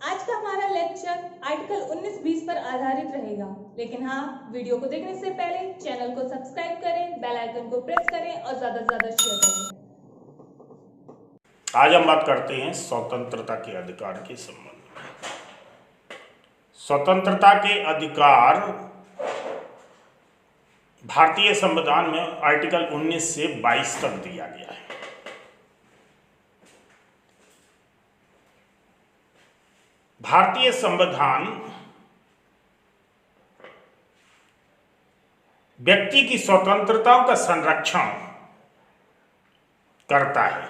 आज का हमारा लेक्चर आर्टिकल 19-20 पर आधारित रहेगा, लेकिन हाँ, वीडियो को देखने से पहले चैनल को सब्सक्राइब करें, बेल आइकन को प्रेस करें और ज्यादा से ज्यादा शेयर करें। आज हम बात करते हैं स्वतंत्रता के अधिकार के संबंध में। स्वतंत्रता के अधिकार भारतीय संविधान में आर्टिकल 19 से 22 तक दिया गया है। भारतीय संविधान व्यक्ति की स्वतंत्रताओं का संरक्षण करता है।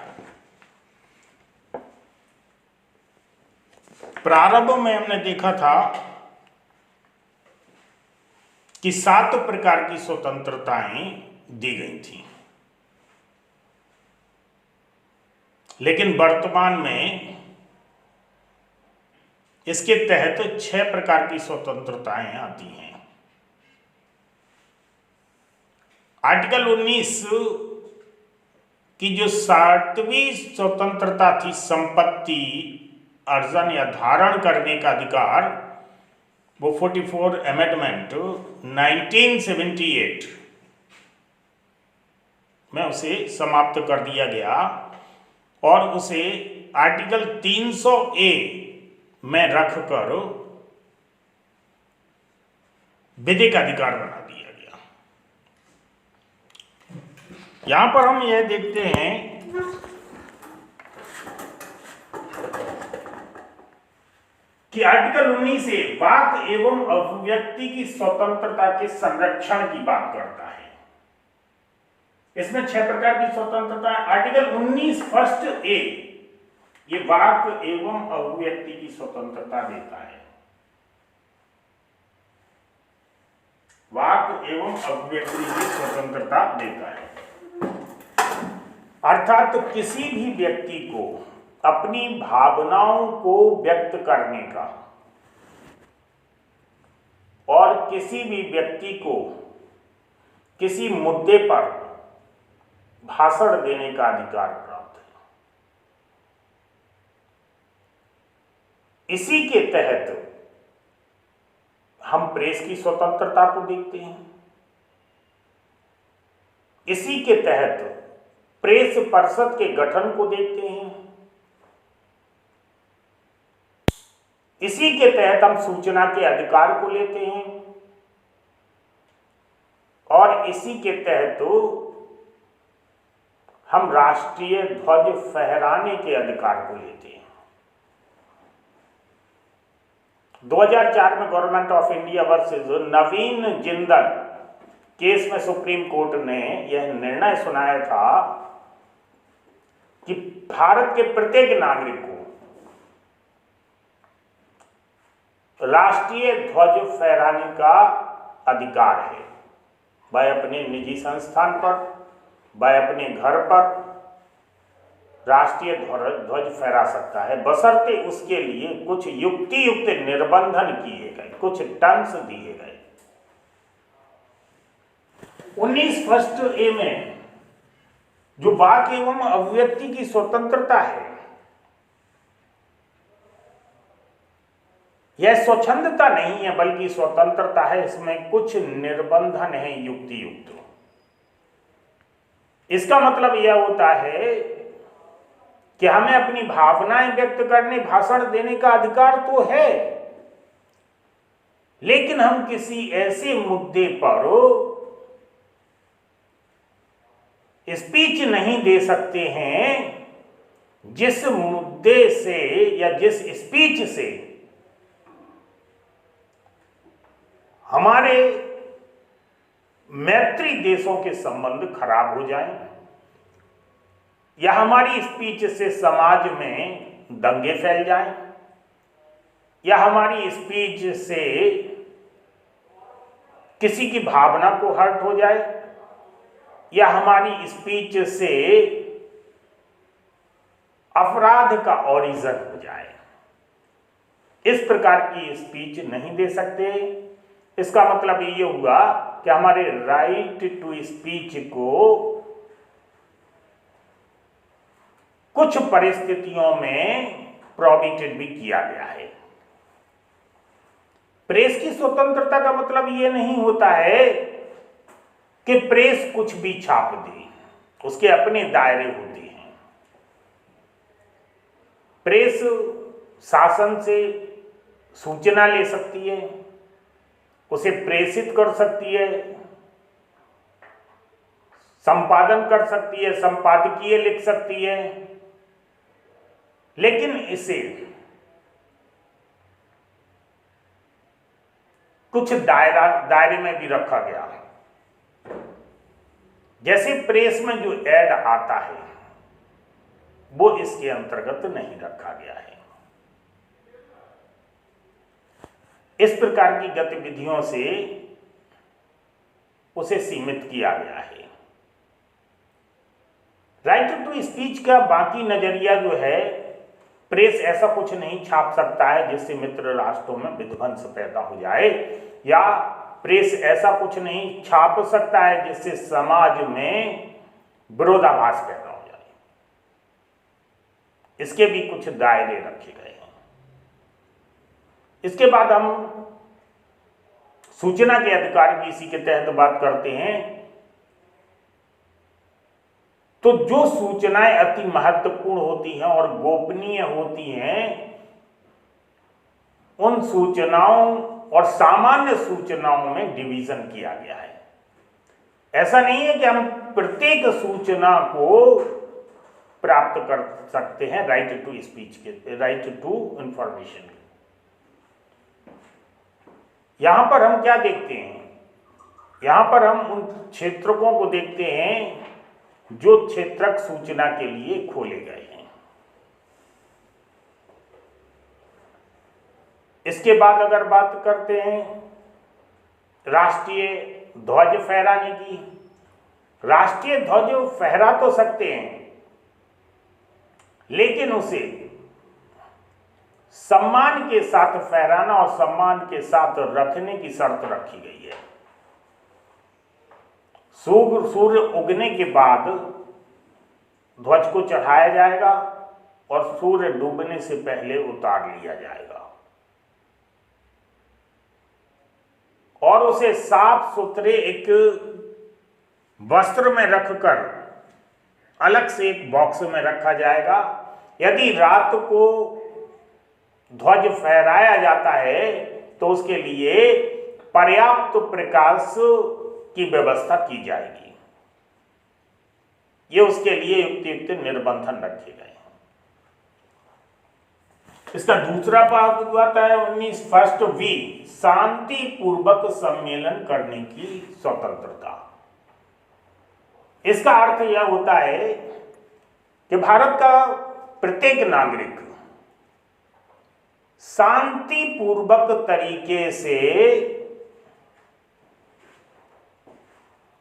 प्रारंभ में हमने देखा था कि 7 प्रकार की स्वतंत्रताएं दी गई थी, लेकिन वर्तमान में इसके तहत 6 प्रकार की स्वतंत्रताएं आती हैं। आर्टिकल 19 की जो 7वीं स्वतंत्रता थी, संपत्ति अर्जन या धारण करने का अधिकार, वो 44 अमेंडमेंट 1978 में उसे समाप्त कर दिया गया और उसे आर्टिकल 300A में रखकर विधिक अधिकार बना दिया गया। यहां पर हम यह देखते हैं कि आर्टिकल 19 वाक एवं अभिव्यक्ति की स्वतंत्रता के संरक्षण की बात करता है। इसमें 6 प्रकार की स्वतंत्रता है। आर्टिकल 19 फर्स्ट ए ये वाक एवं अभिव्यक्ति की स्वतंत्रता देता है। वाक एवं अभिव्यक्ति की स्वतंत्रता देता है, अर्थात किसी भी व्यक्ति को अपनी भावनाओं को व्यक्त करने का और किसी भी व्यक्ति को किसी मुद्दे पर भाषण देने का अधिकार प्राप्त है। इसी के तहत हम प्रेस की स्वतंत्रता को देखते हैं। इसी के तहत प्रेस परिषद के गठन को देखते हैं। इसी के तहत हम सूचना के अधिकार को लेते हैं और इसी के तहत हम राष्ट्रीय ध्वज फहराने के अधिकार को लेते हैं। 2004 में government of India versus Naveen Jindal case में सुप्रीम कोर्ट ने यह निर्णय सुनाया था कि भारत के प्रत्येक नागरिक को राष्ट्रीय ध्वज फहराने का अधिकार है। वह अपने निजी संस्थान पर, वह अपने घर पर राष्ट्रीय ध्वज फहरा सकता है, बशर्ते उसके लिए कुछ युक्तियुक्त निर्बंधन किए गए, कुछ टर्म्स दिए गए। 19 फर्स्ट ए में जो वाक एवं अभिव्यक्ति की स्वतंत्रता है, यह स्वच्छंदता नहीं है बल्कि स्वतंत्रता है। इसमें कुछ निर्बंधन है युक्ति युक्त। इसका मतलब यह होता है कि हमें अपनी भावनाएं व्यक्त करने, भाषण देने का अधिकार तो है, लेकिन हम किसी ऐसे मुद्दे पर स्पीच नहीं दे सकते हैं जिस मुद्दे से या जिस स्पीच से हमारे मैत्री देशों के संबंध खराब हो जाएं या हमारी स्पीच से समाज में दंगे फैल जाएं या हमारी स्पीच से किसी की भावना को हर्ट हो जाए या हमारी स्पीच से अपराध का ओरिजिन हो जाए। इस प्रकार की स्पीच नहीं दे सकते। इसका मतलब ये हुआ कि हमारे राइट टू स्पीच को कुछ परिस्थितियों में प्रोहिबिटेड भी किया गया है। प्रेस की स्वतंत्रता का मतलब यह नहीं होता है कि प्रेस कुछ भी छाप दे, उसके अपने दायरे होते हैं। प्रेस शासन से सूचना ले सकती है, उसे प्रेषित कर सकती है, संपादन कर सकती है, संपादकीय लिख सकती है, लेकिन इसे कुछ दायरे में भी रखा गया है। जैसे प्रेस में जो ऐड आता है वो इसके अंतर्गत नहीं रखा गया है। इस प्रकार की गतिविधियों से उसे सीमित किया गया है। राइट टू स्पीच का बाकी नजरिया जो है, प्रेस ऐसा कुछ नहीं छाप सकता है जिससे मित्र राष्ट्रों में विध्वंस पैदा हो जाए, या प्रेस ऐसा कुछ नहीं छाप सकता है जिससे समाज में विरोधाभास पैदा हो जाए। इसके भी कुछ दायरे रखे गए हैं। इसके बाद हम सूचना के अधिकार की इसी के तहत बात करते हैं। तो जो सूचनाएं अति महत्वपूर्ण होती हैं और गोपनीय होती हैं, उन सूचनाओं और सामान्य सूचनाओं में डिवीजन किया गया है। ऐसा नहीं है कि हम प्रत्येक सूचना को प्राप्त कर सकते हैं राइट टू स्पीच के, राइट टू इंफॉर्मेशन। यहां पर हम क्या देखते हैं? यहां पर हम उन क्षेत्रकों को देखते हैं जो क्षेत्रक सूचना के लिए खोले गए हैं। इसके बाद अगर बात करते हैं राष्ट्रीय ध्वज फहराने की, राष्ट्रीय ध्वज फहरा तो सकते हैं, लेकिन उसे सम्मान के साथ फहराना और सम्मान के साथ रखने की शर्त रखी गई है। सूर्य उगने के बाद ध्वज को चढ़ाया जाएगा और सूर्य डूबने से पहले उतार लिया जाएगा, और उसे साफ सुथरे एक वस्त्र में रखकर अलग से एक बॉक्स में रखा जाएगा। यदि रात को ध्वज फहराया जाता है तो उसके लिए पर्याप्त प्रकाश की व्यवस्था की जाएगी। ये उसके लिए युक्त निर्बंधन रखे गए हैं। इसका दूसरा भाग आता है 19 फर्स्ट वी, शांति पूर्वक सम्मेलन करने की स्वतंत्रता। इसका अर्थ यह होता है कि भारत का प्रत्येक नागरिक शांति पूर्वक तरीके से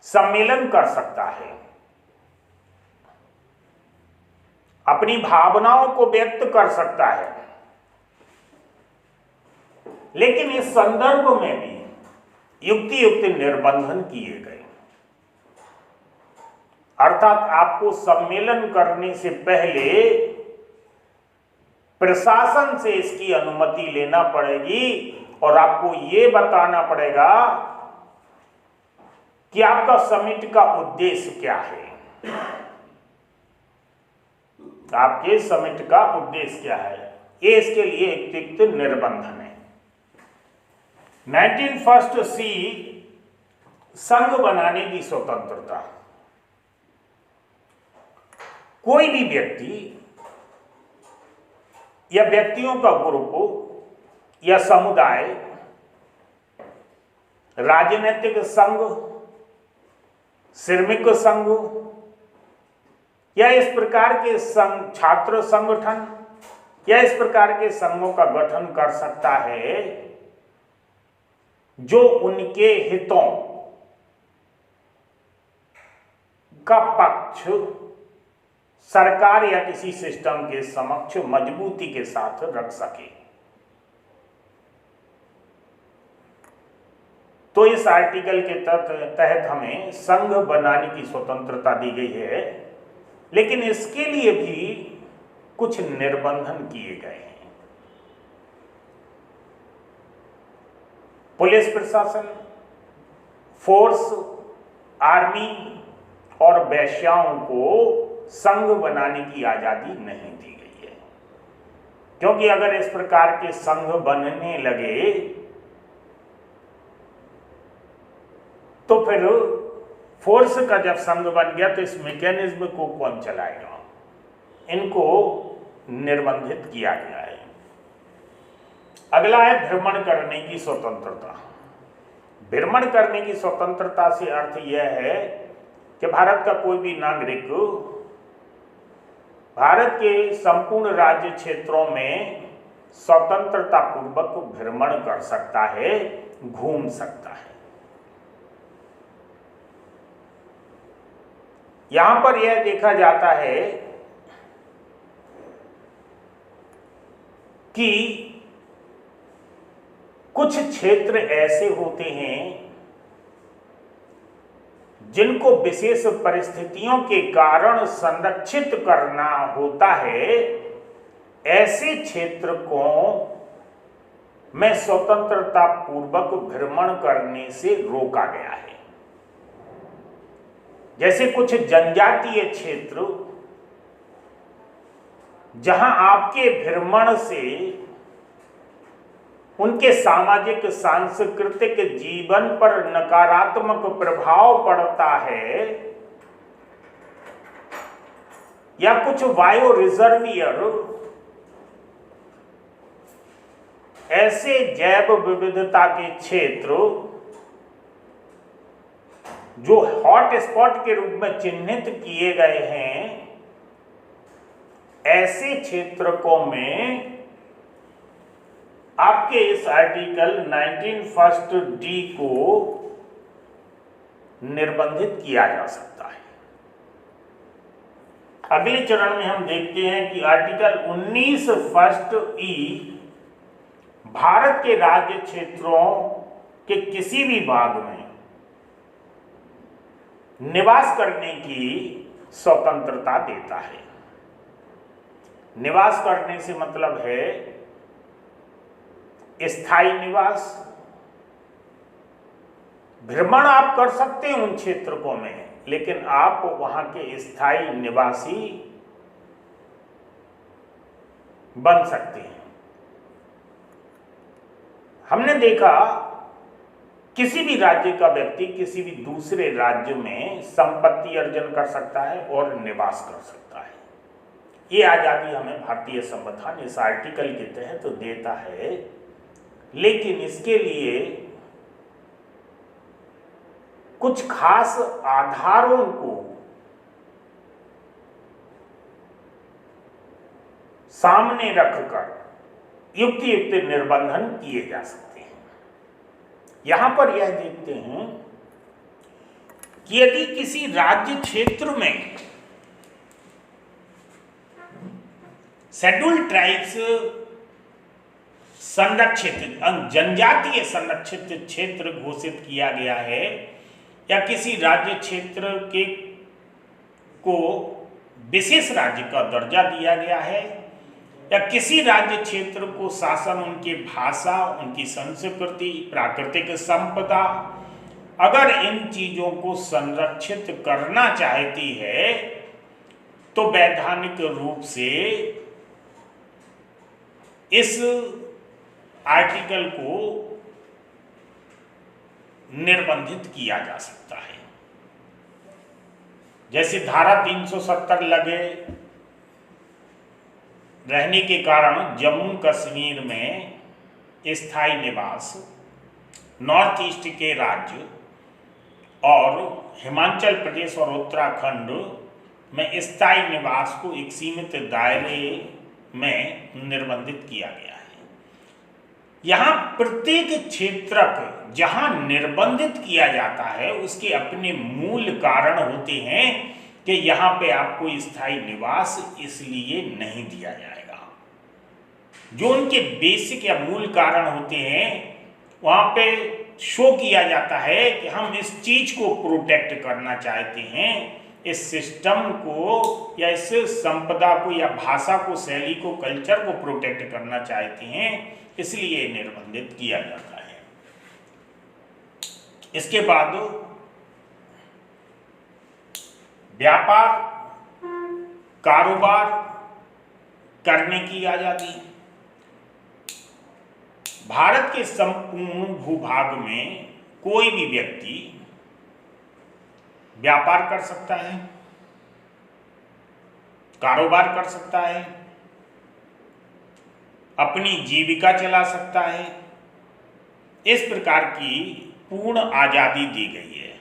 सम्मेलन कर सकता है, अपनी भावनाओं को व्यक्त कर सकता है, लेकिन इस संदर्भ में भी युक्त निर्बंधन किए गए। अर्थात आपको सम्मेलन करने से पहले प्रशासन से इसकी अनुमति लेना पड़ेगी और आपको ये बताना पड़ेगा कि आपका समिट का उद्देश्य क्या है, आपके समिट का उद्देश्य क्या है। ये इसके लिए एक निर्बंधन है। 19 फर्स्ट सी, संघ बनाने की स्वतंत्रता। कोई भी व्यक्ति या व्यक्तियों का ग्रुप या समुदाय राजनीतिक संघ, श्रमिक संघ या इस प्रकार के संघ, छात्र संगठन या इस प्रकार के संघों का गठन कर सकता है जो उनके हितों का पक्ष सरकार या किसी सिस्टम के समक्ष मजबूती के साथ रख सके। तो इस आर्टिकल के तहत हमें संघ बनाने की स्वतंत्रता दी गई है, लेकिन इसके लिए भी कुछ निर्बंधन किए गए हैं। पुलिस प्रशासन, फोर्स, आर्मी और वेश्याओं को संघ बनाने की आजादी नहीं दी गई है, क्योंकि अगर इस प्रकार के संघ बनने लगे तो फिर फोर्स का जब संघ बन गया तो इस मैकेनिज्म को कौन चलाएगा? इनको निर्बंधित किया गया है। अगला है भ्रमण करने की स्वतंत्रता। भ्रमण करने की स्वतंत्रता से अर्थ यह है कि भारत का कोई भी नागरिक भारत के संपूर्ण राज्य क्षेत्रों में स्वतंत्रता पूर्वक भ्रमण कर सकता है, घूम सकता है। यहां पर यह देखा जाता है कि कुछ क्षेत्र ऐसे होते हैं जिनको विशेष परिस्थितियों के कारण संरक्षित करना होता है। ऐसे क्षेत्र को में स्वतंत्रता पूर्वक भ्रमण करने से रोका गया है। जैसे कुछ जनजातीय क्षेत्र जहां आपके भ्रमण से उनके सामाजिक सांस्कृतिक जीवन पर नकारात्मक प्रभाव पड़ता है, या कुछ बायो रिजर्वियर ऐसे जैव विविधता के क्षेत्र जो हॉट स्पॉट के रूप में चिन्हित किए गए हैं, ऐसे क्षेत्रों में आपके इस आर्टिकल 19(1)d को निर्बंधित किया जा सकता है। अगले चरण में हम देखते हैं कि आर्टिकल 19(1)e भारत के राज्य क्षेत्रों के किसी भी भाग में निवास करने की स्वतंत्रता देता है। निवास करने से मतलब है स्थायी निवास। भ्रमण आप कर सकते हैं उन क्षेत्रों में, लेकिन आप वहां के स्थायी निवासी बन सकते हैं। हमने देखा किसी भी राज्य का व्यक्ति किसी भी दूसरे राज्य में संपत्ति अर्जन कर सकता है और निवास कर सकता है। ये आजादी हमें भारतीय संविधान इस आर्टिकल के तहत देता है, लेकिन इसके लिए कुछ खास आधारों को सामने रखकर युक्त निर्बंधन किए जा सकते हैं। यहां पर यह देखते हैं कि यदि किसी राज्य क्षेत्र में शेड्यूल्ड ट्राइब्स संरक्षित जनजातीय संरक्षित क्षेत्र घोषित किया गया है, या किसी राज्य क्षेत्र के को विशेष राज्य का दर्जा दिया गया है, या किसी राज्य क्षेत्र को शासन उनकी भाषा, उनकी संस्कृति, प्राकृतिक संपदा, अगर इन चीजों को संरक्षित करना चाहती है तो वैधानिक रूप से इस आर्टिकल को निर्बंधित किया जा सकता है। जैसे धारा 370 लगे रहने के कारण जम्मू कश्मीर में स्थायी निवास, नॉर्थ ईस्ट के राज्य और हिमाचल प्रदेश और उत्तराखंड में स्थायी निवास को एक सीमित दायरे में निर्बंधित किया गया है। यहाँ प्रत्येक क्षेत्रक जहाँ निर्बंधित किया जाता है उसके अपने मूल कारण होते हैं कि यहाँ पे आपको स्थायी निवास इसलिए नहीं दिया जाएगा। जो उनके बेसिक या मूल कारण होते हैं वहाँ पे शो किया जाता है कि हम इस चीज को प्रोटेक्ट करना चाहते हैं, इस सिस्टम को या इस संपदा को या भाषा को, शैली को, कल्चर को प्रोटेक्ट करना चाहते हैं, इसलिए निर्बंधित किया जाता है। इसके बाद व्यापार कारोबार करने की आजादी। भारत के संपूर्ण भूभाग में कोई भी व्यक्ति व्यापार कर सकता है, कारोबार कर सकता है, अपनी जीविका चला सकता है। इस प्रकार की पूर्ण आजादी दी गई है।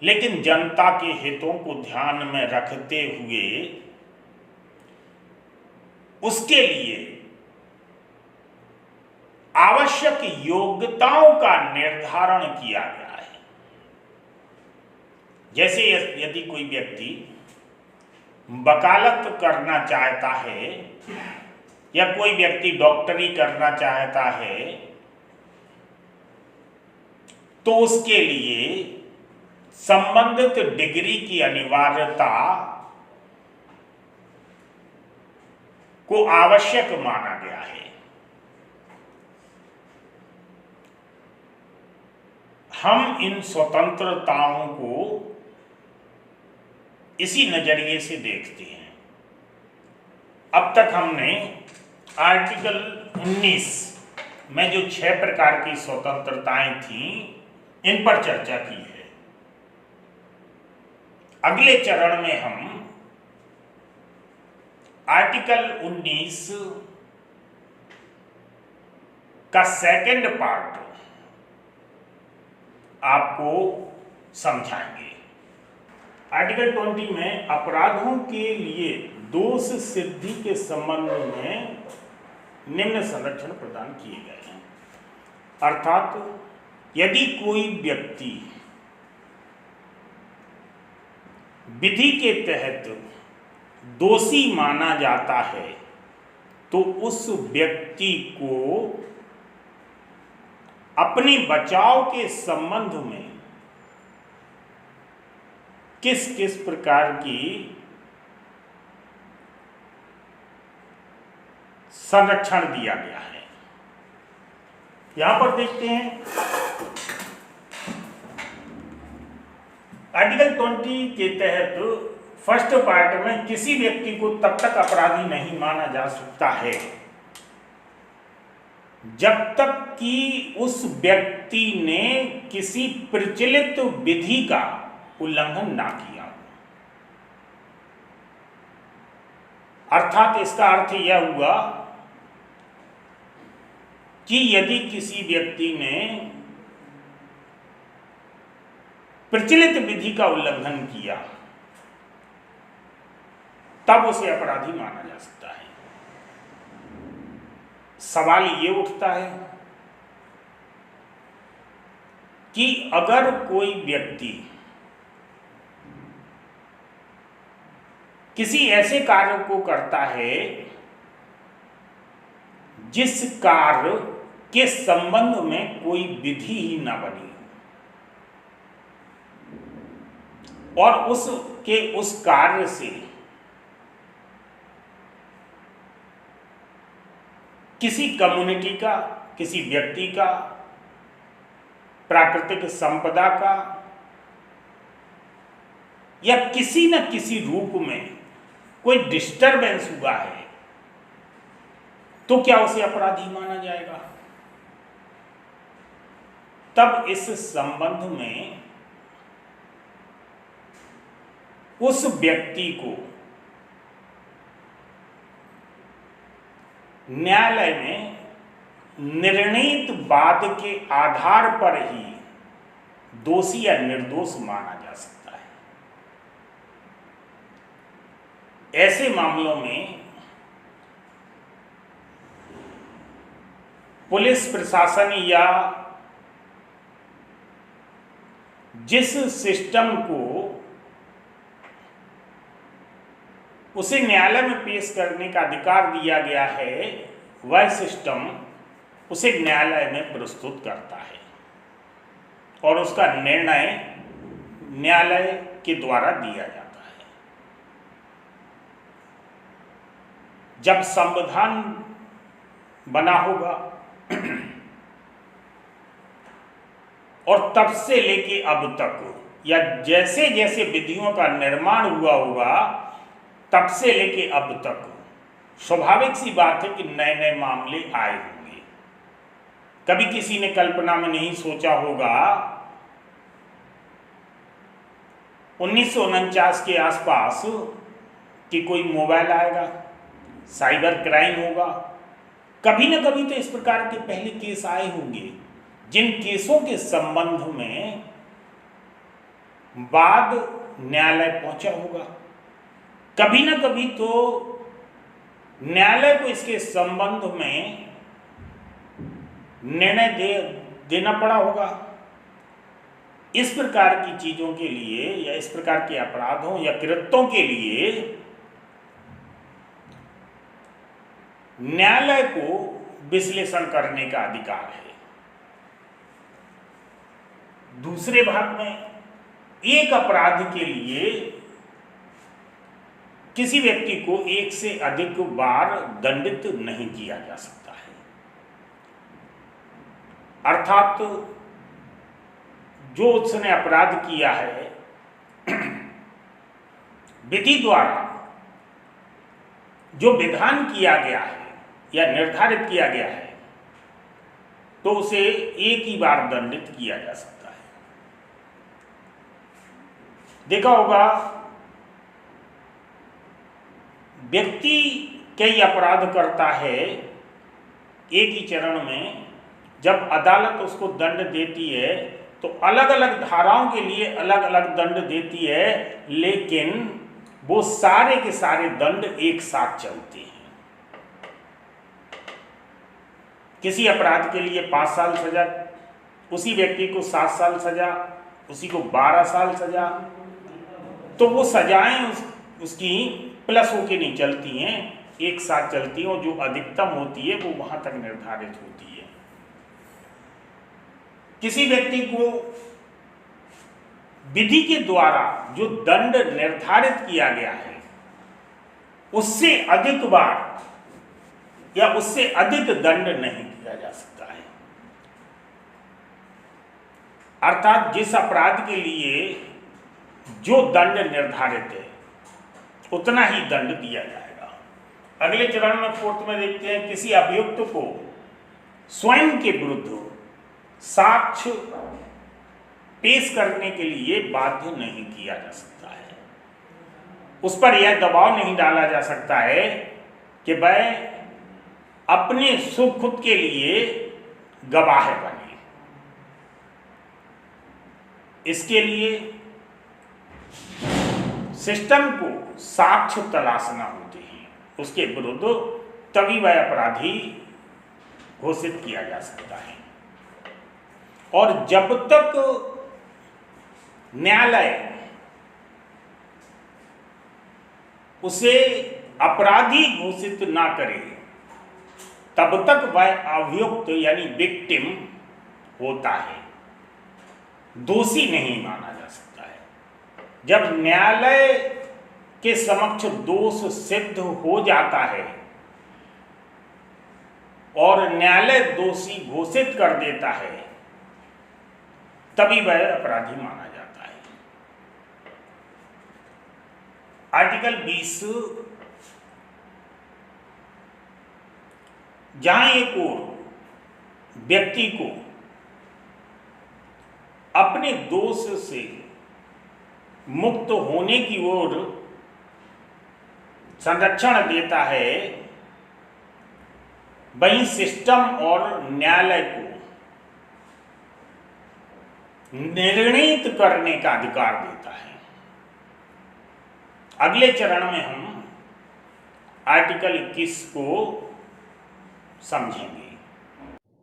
लेकिन जनता के हितों को ध्यान में रखते हुए उसके लिए आवश्यक योग्यताओं का निर्धारण किया गया है। जैसे यदि कोई व्यक्ति वकालत करना चाहता है या कोई व्यक्ति डॉक्टरी करना चाहता है, तो उसके लिए संबंधित डिग्री की अनिवार्यता को आवश्यक माना गया है। हम इन स्वतंत्रताओं को इसी नजरिए से देखते हैं। अब तक हमने आर्टिकल 19 में जो 6 प्रकार की स्वतंत्रताएं थीं, इन पर चर्चा की है। अगले चरण में हम आर्टिकल 19 का सेकंड पार्ट आपको समझाएंगे। आर्टिकल 20 में अपराधों के लिए दोष सिद्धि के संबंध में निम्न संरक्षण प्रदान किए गए हैं। अर्थात यदि कोई व्यक्ति विधि के तहत दोषी माना जाता है, तो उस व्यक्ति को अपने बचाव के संबंध में किस किस प्रकार की संरक्षण दिया गया है, यहां पर देखते हैं। आर्टिकल 20 के तहत फर्स्ट पार्ट में किसी व्यक्ति को तब तक अपराधी नहीं माना जा सकता है जब तक कि उस व्यक्ति ने किसी प्रचलित विधि का उल्लंघन ना किया। अर्थात इसका अर्थ यह हुआ कि यदि किसी व्यक्ति ने प्रचलित विधि का उल्लंघन किया, तब उसे अपराधी माना जा सकता है। सवाल ये उठता है कि अगर कोई व्यक्ति किसी ऐसे कार्य को करता है जिस कार्य के संबंध में कोई विधि ही ना बनी और उस कार्य से किसी कम्युनिटी का, किसी व्यक्ति का, प्राकृतिक संपदा का या किसी न किसी रूप में कोई डिस्टरबेंस हुआ है, तो क्या उसे अपराधी माना जाएगा? तब इस संबंध में उस व्यक्ति को न्यायालय में निर्णीत वाद के आधार पर ही दोषी या निर्दोष माना जा सकता है। ऐसे मामलों में पुलिस प्रशासन या जिस सिस्टम को उसे न्यायालय में पेश करने का अधिकार दिया गया है, वह सिस्टम उसे न्यायालय में प्रस्तुत करता है और उसका निर्णय न्यायालय के द्वारा दिया जाता है। जब संविधान बना होगा और तब से लेके अब तक या जैसे जैसे विधियों का निर्माण हुआ होगा तब से लेके अब तक स्वाभाविक सी बात है कि नए नए मामले आए होंगे। कभी किसी ने कल्पना में नहीं सोचा होगा 1949 के आसपास कि कोई मोबाइल आएगा, साइबर क्राइम होगा। कभी न कभी तो इस प्रकार के पहले केस आए होंगे जिन केसों के संबंध में बाद न्यायालय पहुंचा होगा। कभी न कभी तो न्यायालय को इसके संबंध में निर्णय देना पड़ा होगा। इस प्रकार की चीजों के लिए या इस प्रकार के अपराधों या कृत्यों के लिए न्यायालय को विश्लेषण करने का अधिकार है। दूसरे भाग में एक अपराध के लिए किसी व्यक्ति को एक से अधिक बार दंडित नहीं किया जा सकता है। अर्थात जो उसने अपराध किया है विधि द्वारा जो विधान किया गया है या निर्धारित किया गया है तो उसे एक ही बार दंडित किया जा सकता है। देखा होगा व्यक्ति कई अपराध करता है एक ही चरण में, जब अदालत उसको दंड देती है तो अलग अलग धाराओं के लिए अलग अलग दंड देती है, लेकिन वो सारे के सारे दंड एक साथ चलते हैं। किसी अपराध के लिए 5 साल सजा, उसी व्यक्ति को 7 साल सजा, उसी को 12 साल सजा, तो वो सजाएं उसकी प्लस होके नहीं चलती हैं, एक साथ चलती हैं और जो अधिकतम होती है वो वहां तक निर्धारित होती है। किसी व्यक्ति को विधि के द्वारा जो दंड निर्धारित किया गया है उससे अधिक बार या उससे अधिक दंड नहीं दिया जा सकता है। अर्थात जिस अपराध के लिए जो दंड निर्धारित है उतना ही दंड दिया जाएगा। अगले चरण में 4th में देखते हैं किसी अभियुक्त को स्वयं के विरुद्ध साक्ष्य पेश करने के लिए बाध्य नहीं किया जा सकता है। उस पर यह दबाव नहीं डाला जा सकता है कि वह अपने सुख खुद के लिए गवाह बने। इसके लिए सिस्टम को साक्ष्य तलाशना होते हैं, उसके विरुद्ध तभी वह अपराधी घोषित किया जा सकता है। और जब तक न्यायालय उसे अपराधी घोषित ना करे तब तक वह अभियुक्त यानी विक्टिम होता है, दोषी नहीं माना जा सकता है। जब न्यायालय के समक्ष दोष सिद्ध हो जाता है और न्यायालय दोषी घोषित कर देता है तभी वह अपराधी माना जाता है। आर्टिकल 20 जहां एक और व्यक्ति को अपने दोष से मुक्त होने की ओर संरक्षण देता है, वहीं सिस्टम और न्यायालय को निर्णित करने का अधिकार देता है। अगले चरण में हम आर्टिकल 21 को समझेंगे।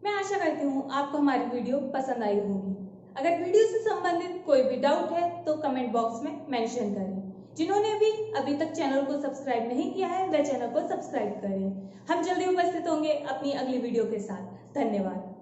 मैं आशा करती हूँ आपको हमारी वीडियो पसंद आई होगी। अगर वीडियो से संबंधित कोई भी डाउट है तो कमेंट बॉक्स में मेंशन करें। जिन्होंने भी अभी तक चैनल को सब्सक्राइब नहीं किया है वह चैनल को सब्सक्राइब करें। हम जल्दी उपस्थित होंगे अपनी अगली वीडियो के साथ। धन्यवाद।